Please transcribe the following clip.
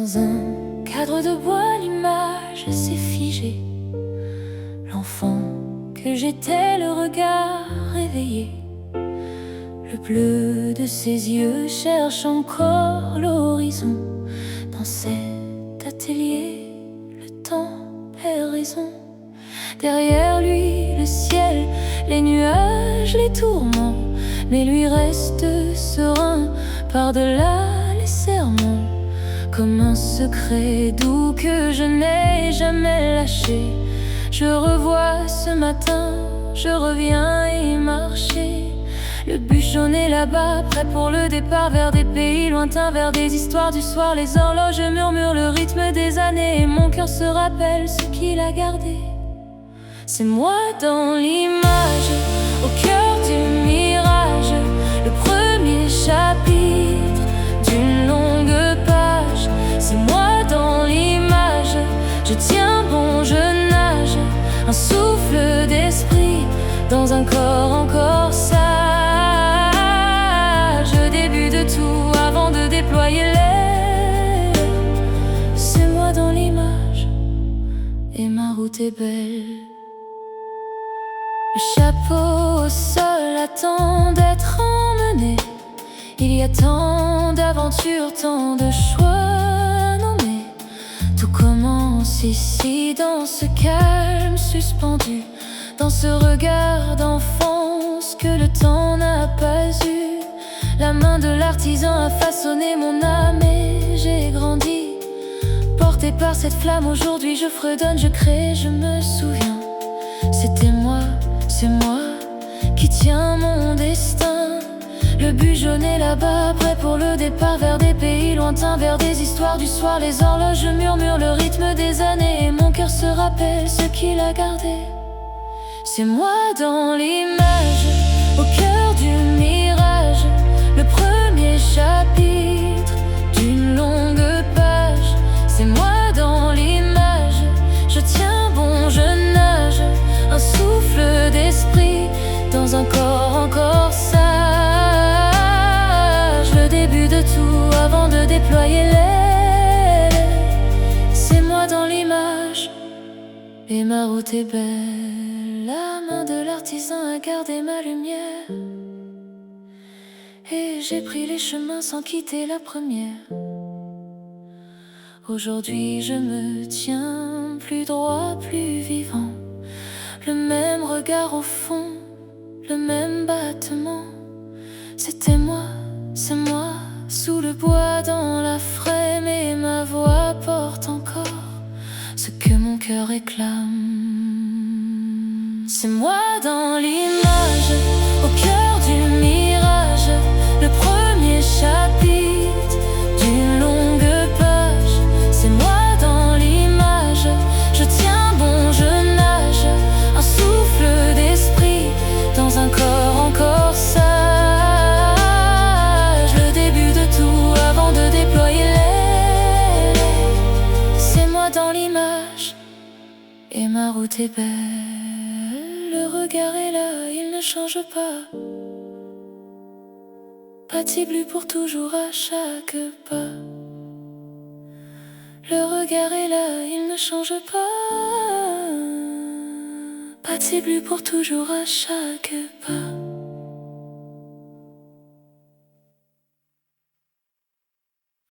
Dans un cadre de bois, l'image s'est figée. L'enfant que j'étais, le regard éveillé. Le bleu de ses yeux cherche encore l'horizon. Dans cet atelier, le temps perd raison. Derrière lui, le ciel, les nuages, les tourments. Mais lui reste serein par-delà les serments. Comme un secret doux que je n'ai jamais lâché. Je revois ce matin, je reviens y marcher. Le bus jaune est là-bas, prêt pour le départ vers des pays lointains, vers des histoires du soir. Les horloges murmurent le rythme des années et mon cœur se rappelle ce qu'il a gardé. C'est moi dans l'image, au cœur du mirage, le premier chapitre d'une longue page. C'est moi dans l'image, je tiens bon, je nage, un souffle d'esprit dans un corps encore sage. Début de tout avant de déployer l'aile. C'est moi dans l'image et ma route est belle. Le chapeau au sol attend d'être emmené. Il y a tant d'aventures, tant de choix nommés. Tout commence ici, dans ce calme suspendu, dans ce regard d'enfance que le temps n'a pas eu. La main de l'artisan a façonné mon âme et j'ai grandi. Porté par cette flamme, aujourd'hui je fredonne, je crée, je me souviens. C'était moi, c'est moi qui tiens mon destin. Le but jaune est là-bas, prêt pour le départ vers des pays lointains, vers des histoires du soir. Les horloges murmurent le rythme des années et mon cœur se rappelle ce qu'il a gardé. C'est moi dans l'image, au cœur du mirage, le premier chapitre d'une longue page. C'est moi dans l'image, je tiens bon, je nage, un souffle d'esprit dans un corps encore sage. Le début de tout avant de déployer l'aile. C'est moi dans l'image et ma route est belle. La main de l'artisan a gardé ma lumière et j'ai pris les chemins sans quitter la première. Aujourd'hui je me tiens plus droit, plus vivant. Le même regard au fond, le même battement. C'était moi, c'est moi, sous le bois dans la frême. Et ma voix porte encore ce que mon cœur réclame. C'est moi dans l'image, au cœur du mirage, le premier chapitre d'une longue page. C'est moi dans l'image, je tiens bon, je nage, un souffle d'esprit dans un corps encore sage. Le début de tout avant de déployer l'aile. C'est moi dans l'image et ma route est belle. Le regard est là, il ne change pas. Passible pour toujours à chaque pas. Le regard est là, il ne change pas. Passible pour toujours à chaque pas.